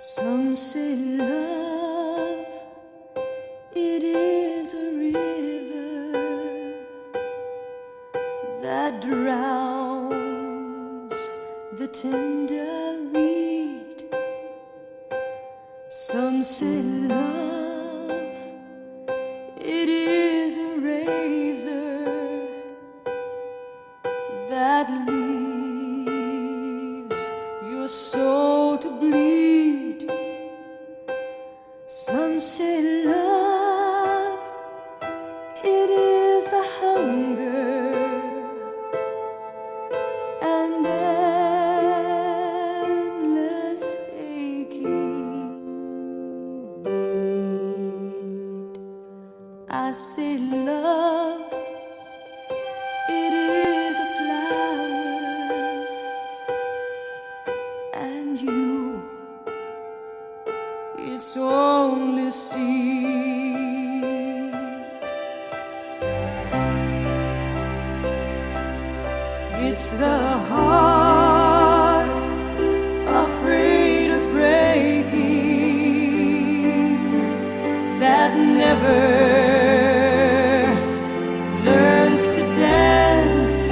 Some say love, it is a river that drowns the tender reed. Some say love, it is a razor that leaves your soul to bleed. Some say love, it is a hunger and endless aching need. I say love, it is a flower, and you, it's only seed. It's the heart afraid of breaking that never learns to dance.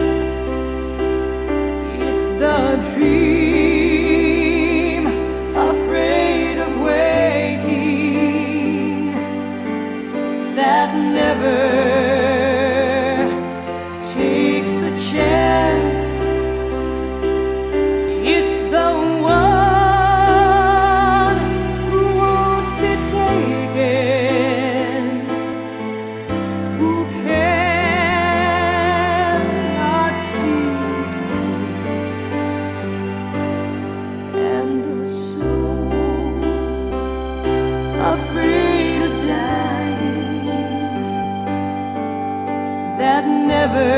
It's the dream afraid of waking that never takes the chance. It's the one who won't be taken, who cannot seem to live, and the soul afraid of dying that never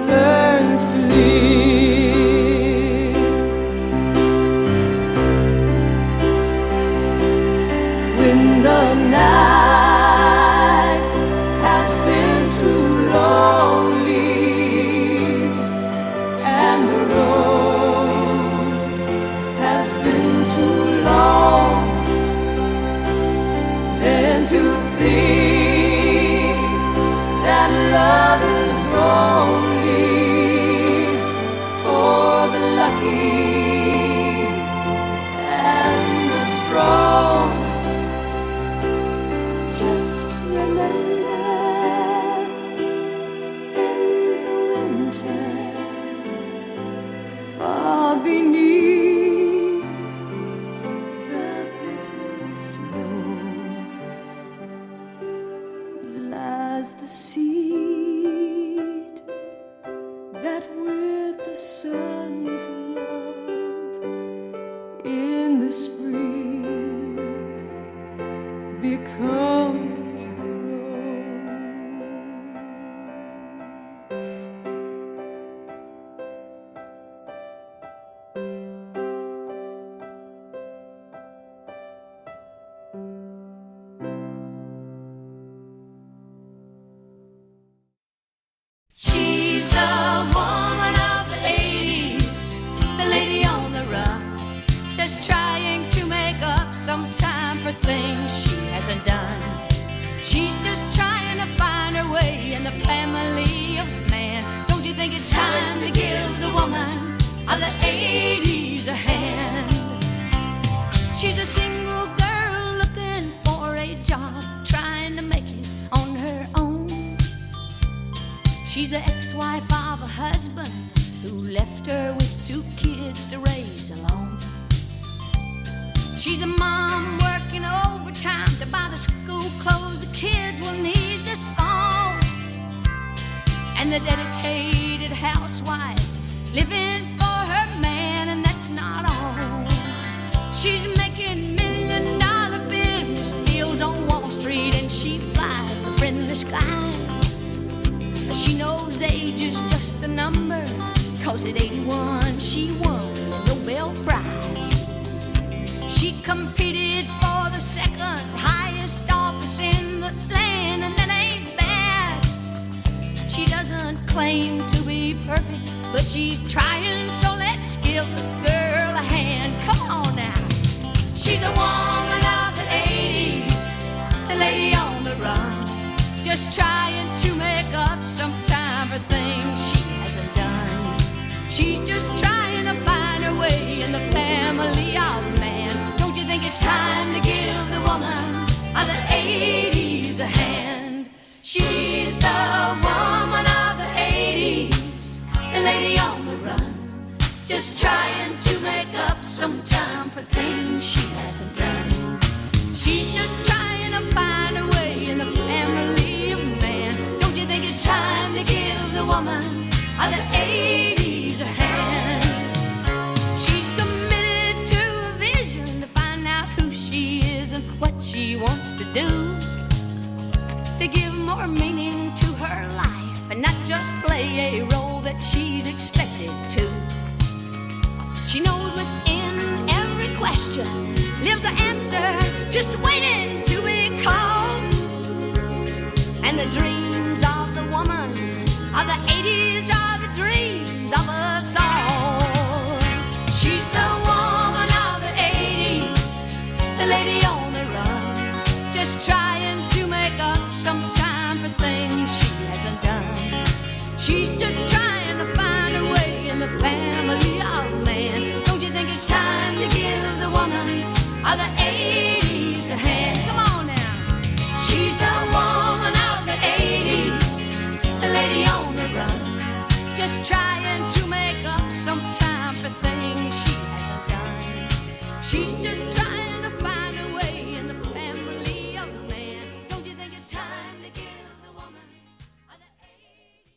learns to live. When the night has been too lonely and the road has been too long, then to think that love is only for the lucky and the strong. Just remember, in the winter, far beneath the bitter snow, lies the seed that with the sun's love in the spring becomes the rose. She's the woman of the 80s, the lady on the run, just trying to make up some time for things she hasn't done. She's just trying to find her way in the family of man. Don't you think it's time to give the woman of the 80s a hand? She's a single girl looking for a job, trying to make it on her own. She's the ex-wife of a husband who left her with 2 kids to raise alone. She's a mom working overtime to buy the school clothes the kids will need this fall. And the dedicated housewife living for her man, and that's not all. She's making $1 million business deals on Wall Street, and she flies the friendly skies. She knows age is just a number, 'cause at 81 she won the Nobel Prize. She competed for the second highest office in the land, and that ain't bad. She doesn't claim to be perfect, but she's trying, so let's give the girl a hand. Come on now. She's a woman of the 80s, the lady on the run, just trying to make up some time for things she hasn't done. She's just trying to find her way in the family of man. Don't you think it's time to give the woman of the 80s a hand? She's the woman of the 80s, the lady on the run, just trying to make up some time for things she hasn't done. She's just trying to find her way in the family of man. Don't you think it's time to give the woman of the 80s a hand? She's committed to a vision to find out who she is and what she wants to do, to give more meaning to her life and not just play a role that she's expected to. She knows within every question lives the answer, just waiting to be called. And the dreams of the woman of the 80s are the dreams of us all. She's the woman of the 80s, the lady on the run, just trying to make up some time for things she hasn't done. She's just trying to find her way in the family of man. Don't you think it's time to give the woman of the 80s a hand? Come on now. She's the woman of the 80s, the lady on the run, just trying to make up some time for things she hasn't done. She's just trying to find her way in the family of man. Don't you think it's time to give the woman of the 80s?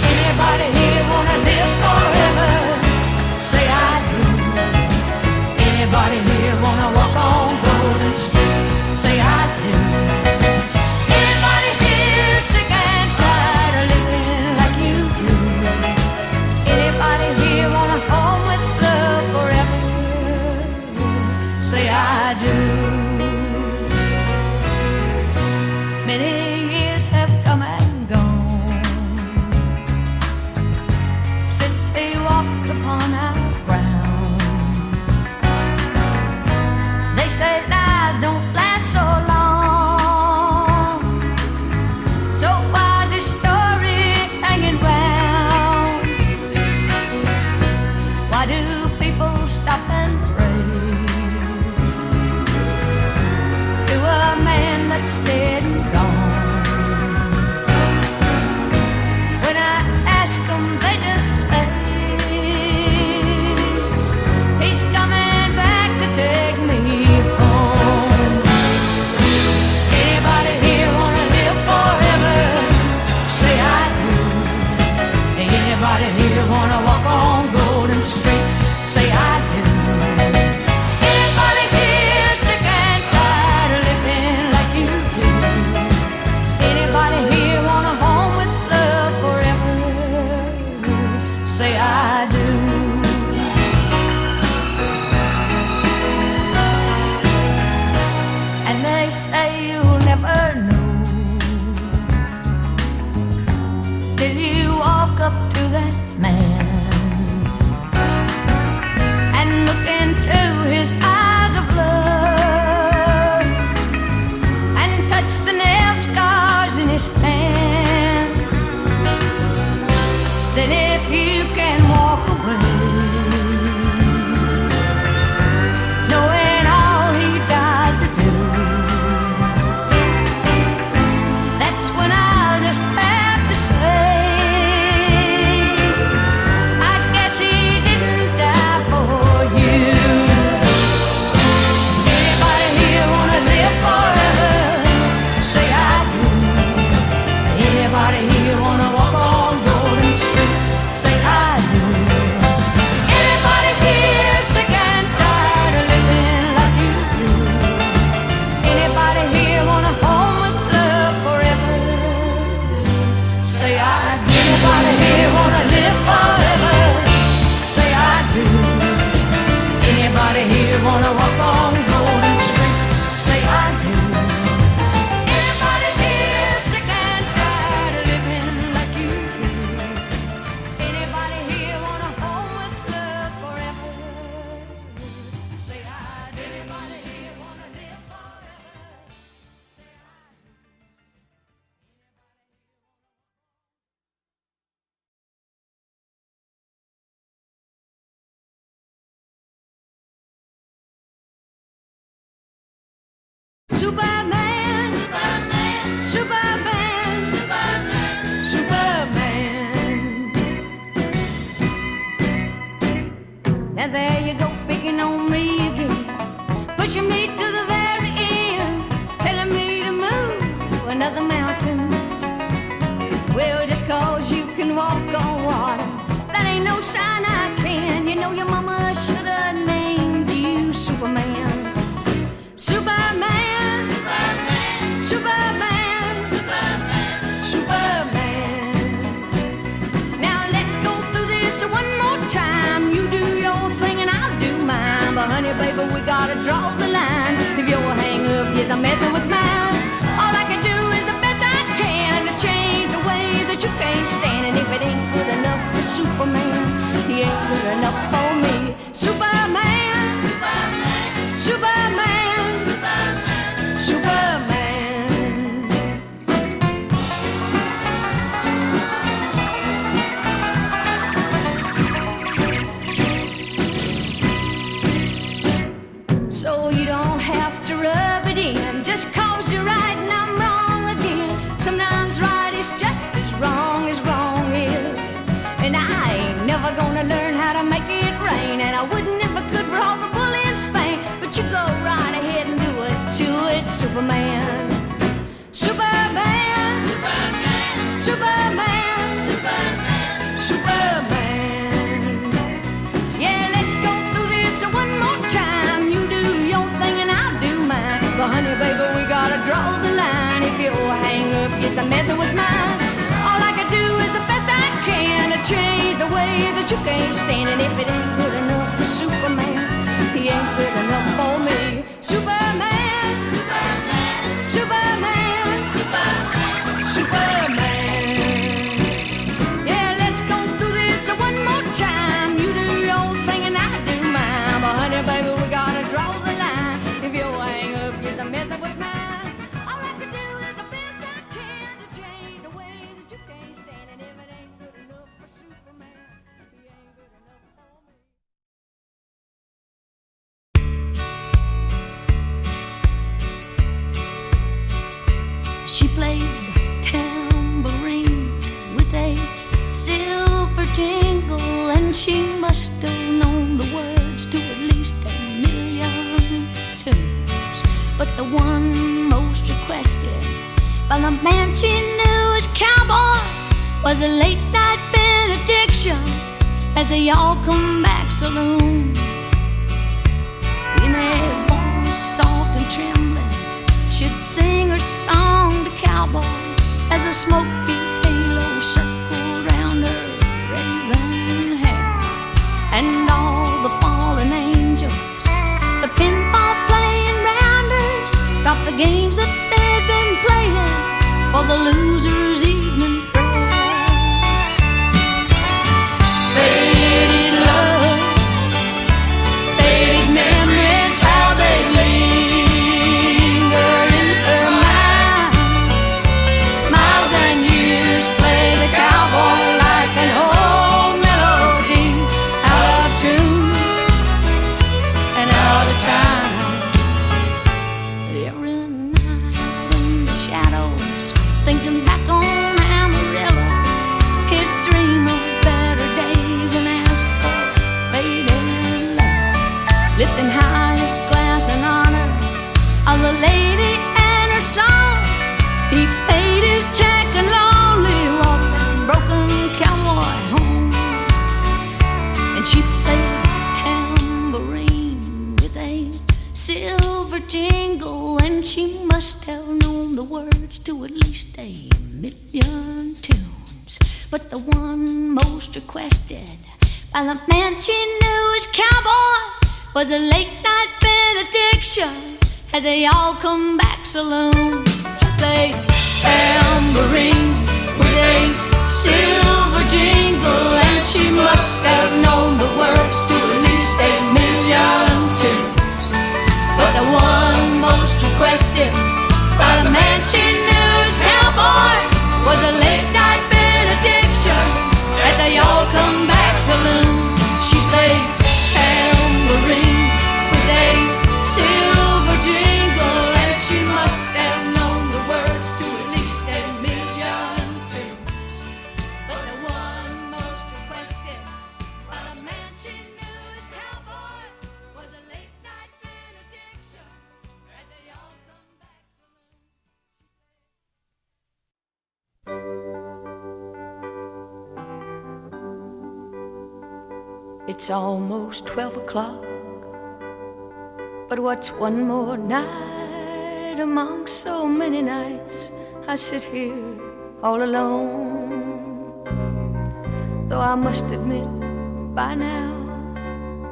Anybody here wanna live forever? Say I do. Anybody here wanna walk on golden streets? Say I do. Anybody here sick and tired of living like you do? Anybody here want a home with love forever? Say I do. Many years have come and gone since they walked upon our ground. They say lies don't last so long, so why's this story hanging round? Why do people stop and pray Superman, Superman, Superman, Superman. Now there you go, picking on me again, pushing me to the very end, telling me to move another mountain. Well, just 'cause you can walk on water, that ain't no sign I can. You know your mama should have named you Superman. Superman, Superman, Superman, Superman. Now let's go through this one more time. You do your thing and I'll do mine. But honey, baby, we gotta draw the line. If you're hang up, yes, I'm messing with mine. All I can do is the best I can to change the way that you can't stand. And if it ain't good enough for Superman, he ain't good enough for me. Superman, Superman, Superman, Superman. So you don't have to rub it in just 'cause you're right and I'm wrong again. Sometimes right is just as wrong is. And I ain't never gonna learn how to make it rain. And I wouldn't if I could for all the bull in Spain. But you go right ahead and do it to it, Superman. Superman, Superman, Superman, Superman, Superman. Yeah, let's go through this one more time. You do your thing and I'll do mine. But honey, baby, we gotta draw the line. If you hang up, yes, I'm messing with mine. All I can do is the best I can to change the way that you can't stand. And if it ain't good enough for Superman, he ain't good enough for me. Superman, Superman, Superman, Superman. Yeah, let's go through this one more time. You do your thing and I do mine. But honey, baby, we gotta draw the line. If you hang up, yes, I'm messing with mine. All I can do is the best I can to change the way that you can't stand. And if it ain't good enough for Superman, he ain't good enough for me. She played the tambourine with a silver jingle, and she must have known the words to at least 1,000,000 tunes. But the one most requested by the man she knew as cowboy was a late night benediction at the All Come Back Saloon. In a voice soft and trembling, she'd sing her song to cowboy as a smoky halo circled round her raven hair. And all the fallen angels, the pinball playing rounders, stopped the games that they'd been playing for the loser's evening prayer. Faded love, faded memories, how they linger in her mind. Miles and years play the cowboy like an old melody, out of tune and out of time. Every night in the shadows, thinking back on Amarillo, kids dream of better days and ask for faded love. Lifting high his glass in honor of the lady and her song, he paid his check and lonely walked that broken cowboy home. And she played tambourine with a silver jingle, and she must have known the words to at least 1,000,000 tunes. But the one most requested by the man she knew as cowboy was a late night benediction at the All Come Back Saloon. She played tambourine with a silver jingle, and she must have known the words to at least 1,000,000 tunes. But the one most requested by the man she knew as cowboy was a late night benediction at the All Come Back Saloon. She played tambourine with a silver jingle, and she must It's almost 12 o'clock, but what's one more night among so many nights? I sit here all alone. Though I must admit, by now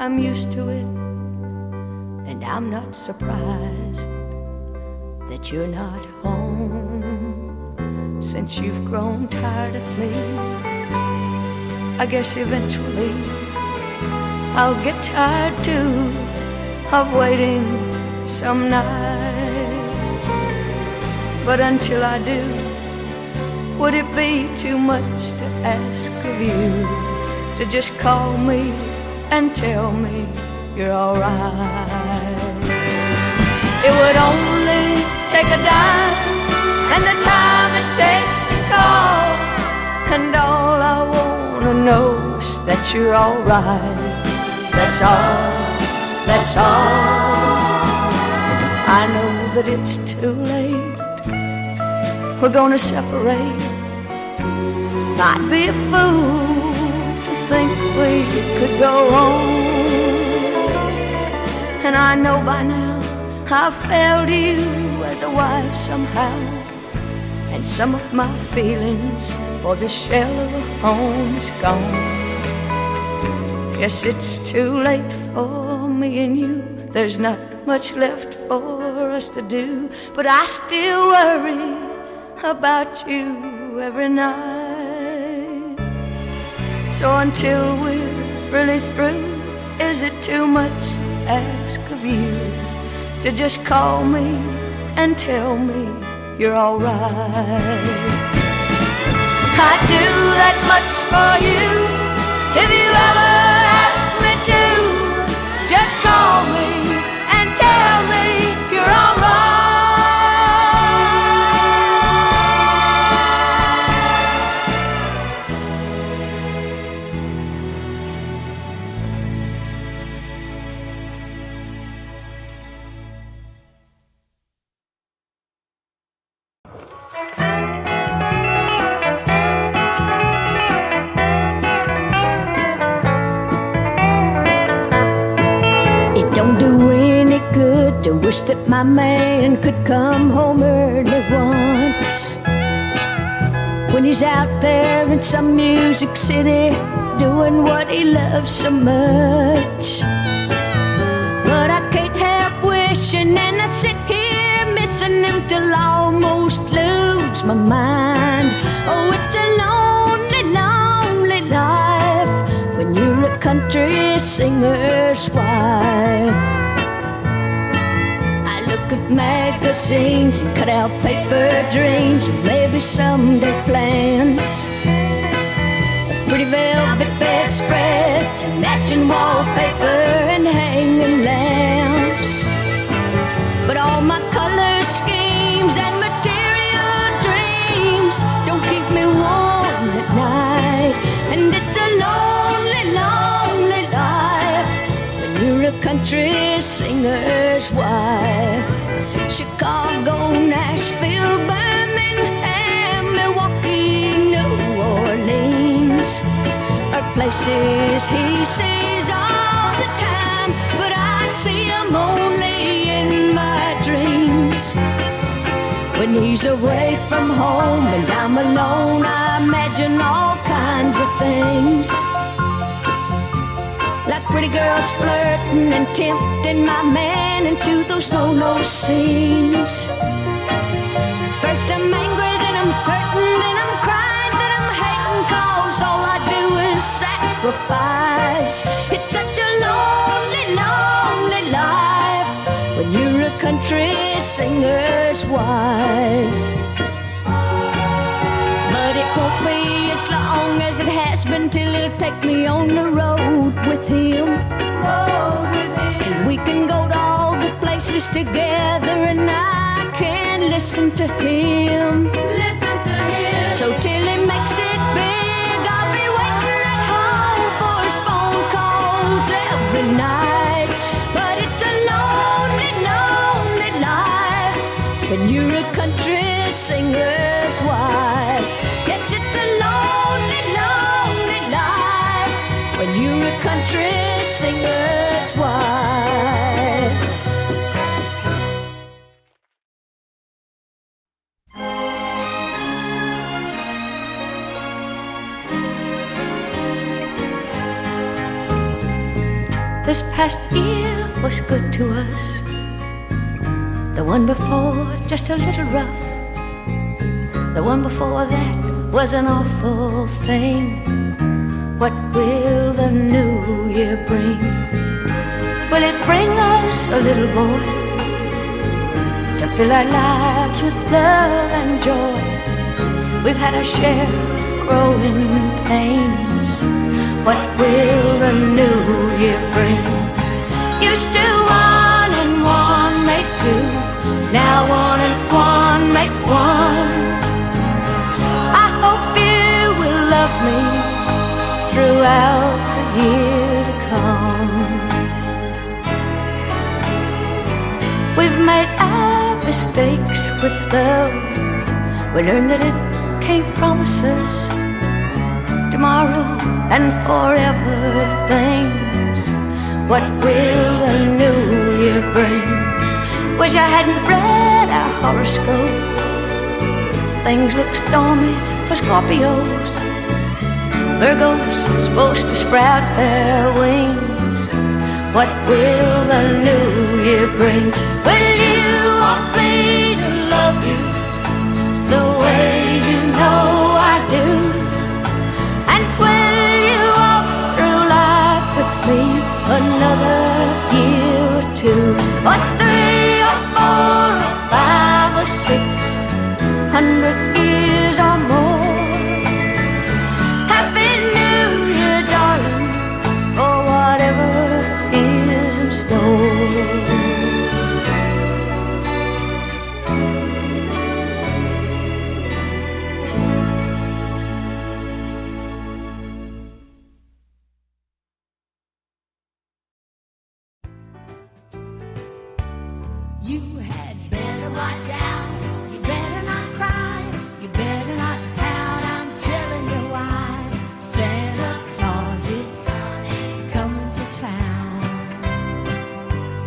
I'm used to it, and I'm not surprised that you're not home. Since you've grown tired of me, I guess eventually I'll get tired too of waiting some night. But until I do, would it be too much to ask of you to just call me and tell me you're alright? It would only take a dime and the time it takes to call, and all I wanna know is that you're alright. That's all, that's all. I know that it's too late, we're gonna separate. I'd be a fool to think we could go on. And I know by now I've failed you as a wife somehow, and some of my feelings for the shell of a home is gone. Guess it's too late for me and you, there's not much left for us to do, but I still worry about you every night. So until we're really through, is it too much to ask of you to just call me and tell me you're alright? I'd do that much for you if you ever asked me to. Just call me and tell me you're alright. Don't do any good to wish that my man could come home early once, when he's out there in some music city doing what he loves so much. But I can't help wishing, and I sit here missing him till I almost lose my mind. Oh, it's a lonely, lonely life when you're a country singer's wife. I look at magazines and cut out paper dreams and maybe someday plans, pretty velvet bedspreads and matching wallpaper and hanging lamps. But all my color schemes and material dreams don't keep me warm at night, and it's a lonely, lonely life when you're a country singer's wife. Chicago, Nashville, Birmingham, Milwaukee, New Orleans are places he sees all the time, but I see him only in my dreams. When he's away from home and I'm alone, I imagine all kinds of things, like pretty girls flirting and tempting my man into those no-no scenes. First I'm angry, then I'm hurting, then I'm crying, then I'm hating, 'cause all I do is sacrifice. It's such a lonely, lonely life when you're a country singer's wife. But it won't be as long as it has been till he'll take me on the road with him. And we can go to all the places together, and I can listen to him. So till he makes it big, I'll be waiting at home for his phone calls every night. But it's a lonely, lonely life when you're a country singer's wife. Yes, it's a lonely, lonely life when you're a country This past year was good to us. The one before, just a little rough. The one before that was an awful thing. What will the new year bring? Will it bring us a little boy to fill our lives with love and joy? We've had our share of growing pains. What will the new year bring? Used to 1 and 1 make 2. Now 1 and 1 make 1. I hope you will love me throughout the year to come. We've made our mistakes with love. We learned that it can't promise us tomorrow and forever things. What will the new year bring? Wish I hadn't read our horoscope. Things look stormy for Scorpios. Virgo's supposed to sprout their wings. What will the new year bring? Will you want me to love you the way you know I do? And will you walk through life with me another year or two? Or 3 or 4 or 5 or 600 years or more? Happy New Year, darling, for whatever is in store. You had better watch out. You better not cry. You better not pout. I'm telling you why. Santa Claus is coming to town.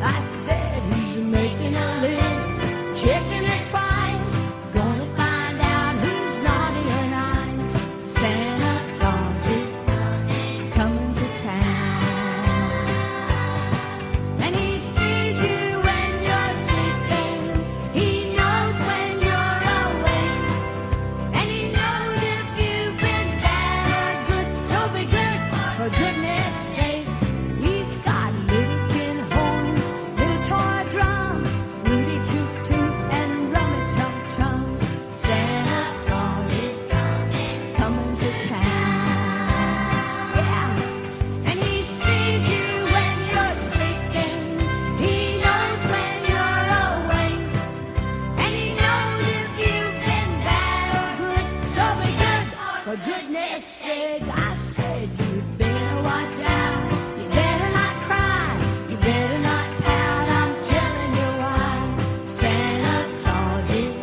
I said he's making a list, checking it twice. Gonna find out who's naughty or nice. Santa Claus is coming to town. And he sees you when you're sleeping. He knows when you're awake. And he knows if you've been bad or good. So be good, for goodness sake. He's got little tin horns, little toy drums, Rudy Toot Toot and Rummy Tum Tum. Santa Claus is coming to town. Yeah. And he sees you when you're sleeping. He knows when you're awake. And he knows if you've been bad or good. So be good, for goodness sake. I said you better watch out. You better not cry. You better not pout. I'm telling you why. Santa Claus is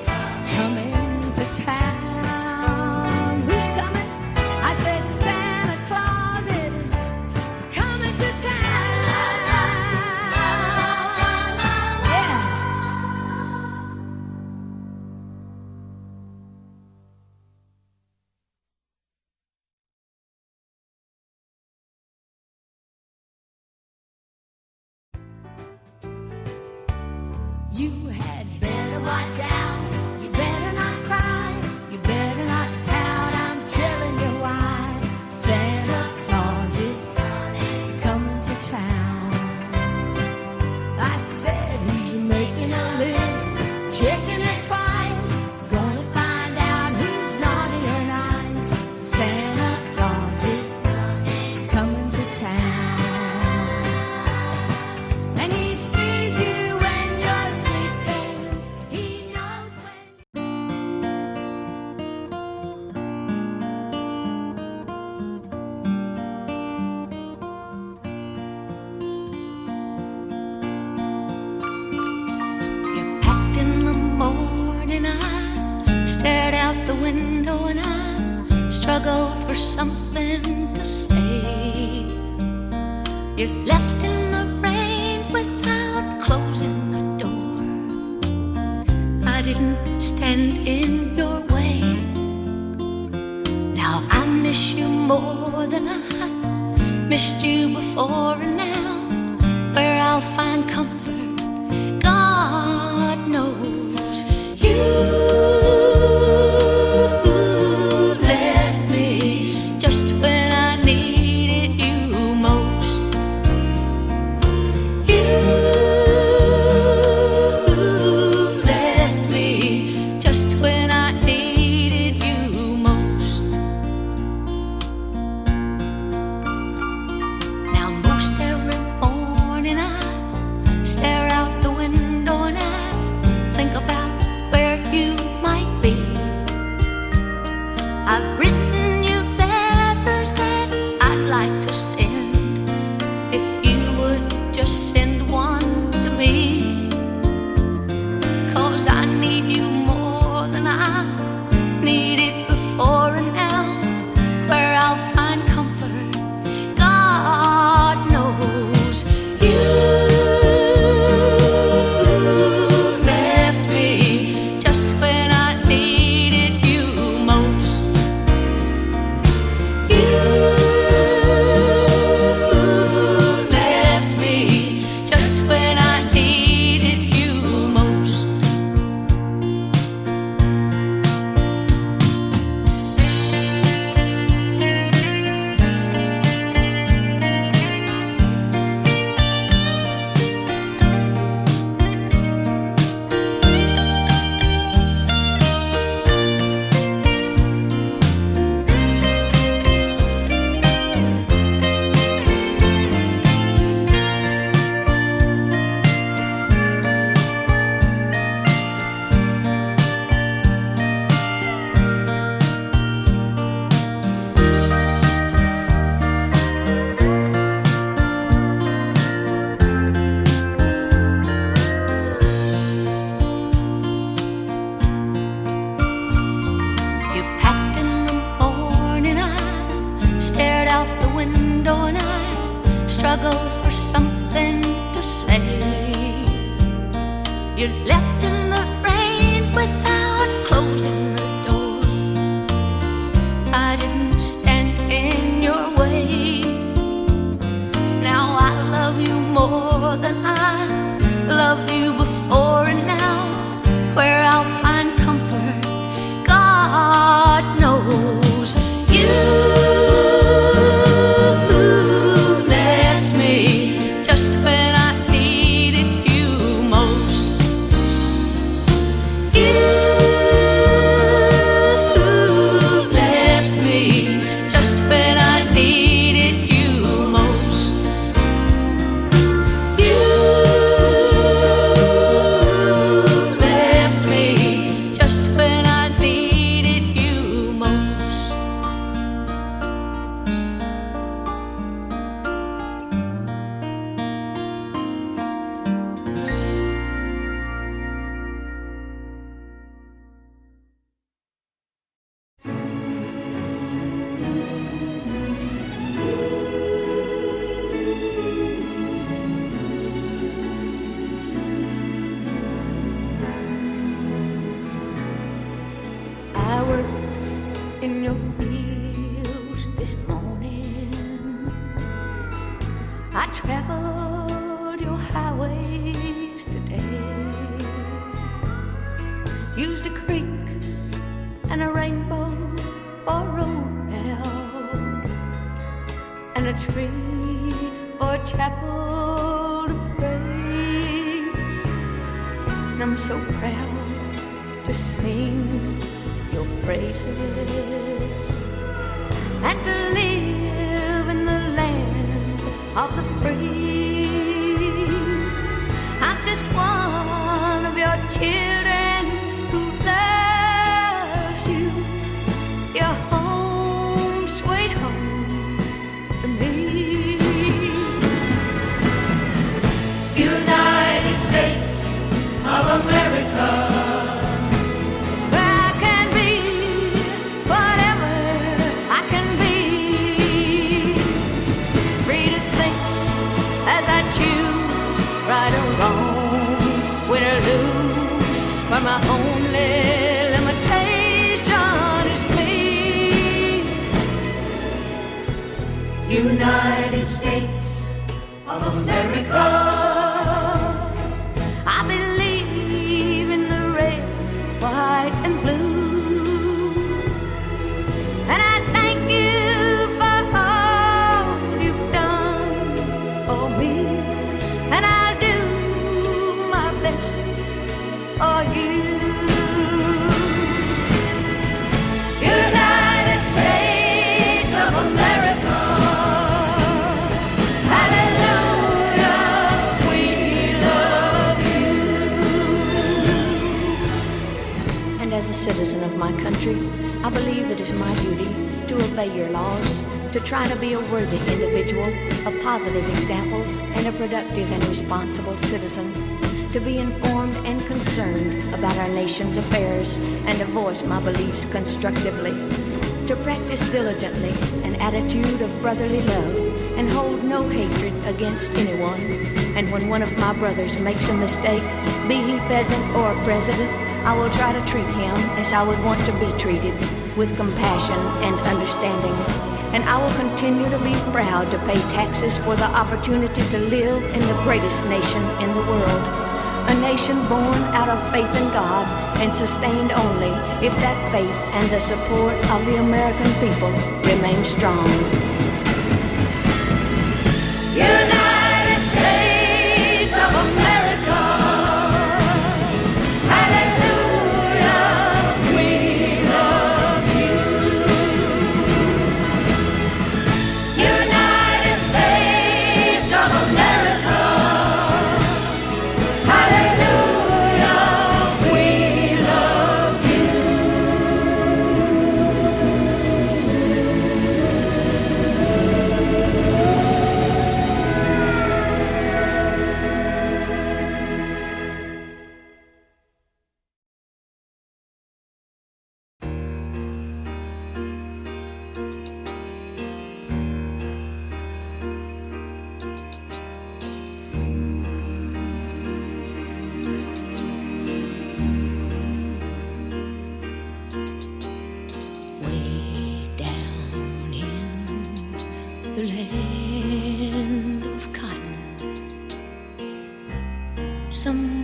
coming to town. Who's coming? I said Santa Claus is coming to town. Yeah. You had better watch out. You better not cry. You better not pout. I'm telling you why. Santa Claus is coming to town. I said he's making a list, checking it twice. Gonna find out who's naughty or nice. Santa Claus is coming to town. And he sees you when you're sleeping. He knows when. You packed in the morning, I stared out the window and I struggled for something to say. You left in the rain without closing the door. I didn't stand in your way. Now I miss you more than I missed you before, and now You left in the rain without closing the door. I didn't stand in your way. Now I love you more than I loved you before, and now where I'll find comfort, God knows. You left me just when I needed you most. You left me just when I needed you most. You left me just when I needed you most. I worked in your fields this morning. I traveled your highways today. Used a creek and a rainbow for a road now, and a tree for a chapel to pray. And I'm so proud to sing your praises and to live in the land of the free. I'm just one of your children who loves you. Your home, sweet home to me. United States of America. Where I can be whatever I can be, free to think as I choose, right or wrong, win or lose, but my only limitation is me. United States of America. I believe in the red, white, and blue, and I thank you for all you've done for me, and I'll do my best for you. United States of America. Hallelujah, we love you. And as a citizen of my country, I believe it is my duty to obey your laws, to try to be a worthy individual, a positive example, and a productive and responsible citizen, to be informed and concerned about our nation's affairs, and to voice my beliefs constructively, to practice diligently an attitude of brotherly love, and hold no hatred against anyone. And when one of my brothers makes a mistake, be he peasant or president, I will try to treat him as I would want to be treated, with compassion and understanding. And I will continue to be proud to pay taxes for the opportunity to live in the greatest nation in the world. A nation born out of faith in God and sustained only if that faith and the support of the American people remain strong. United States of America. Hallelujah, we love you. United States of America. Hallelujah, we love you.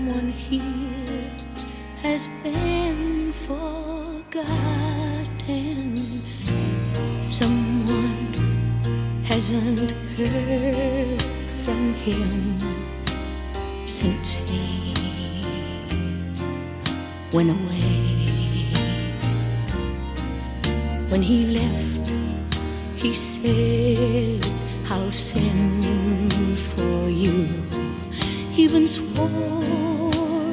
someone here has been forgotten. Someone hasn't heard from him since he went away. When he left, he said, I'll send for you. Even swore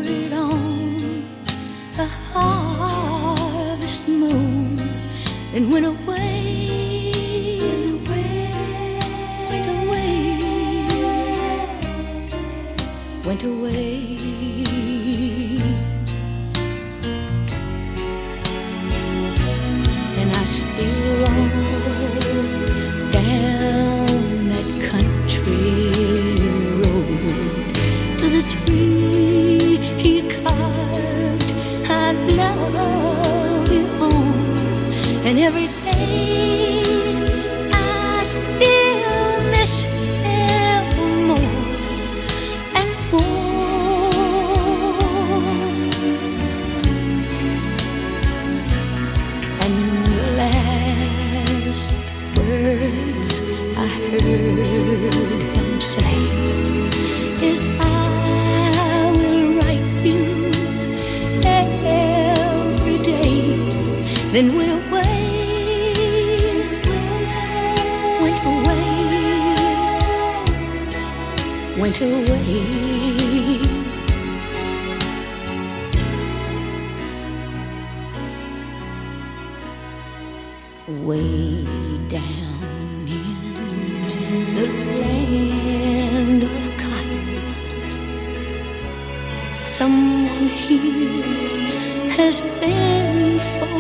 it on the harvest moon, and went away, went away, went away. And I still roll down that country road to the tree he carved I love you on. And every day I still miss him more and more. And the last words I heard him say is, I will write you every day. Then went away, went away, went away. Way down in the land of cotton, someone here has been forgotten.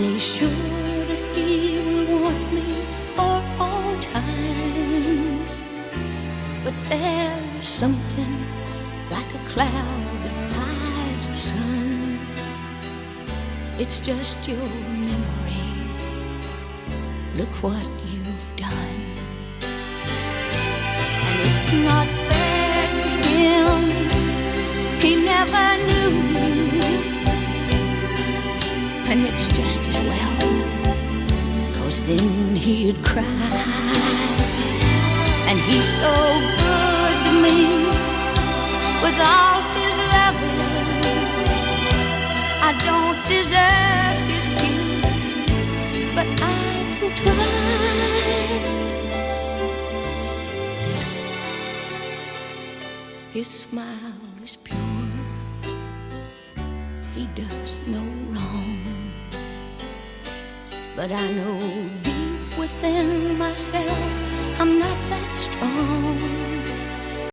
and he's sure that he will want me for all time. But there's something like a cloud that hides the sun. It's just your memory. Look what you've done. And it's not fair to him. He never knew you. And it's just as well, 'cause then he'd cry. And he's so good to me with all his loving. I don't deserve his kiss, but I can try. His smile is pure. He does no wrong. But I know deep within myself I'm not that strong.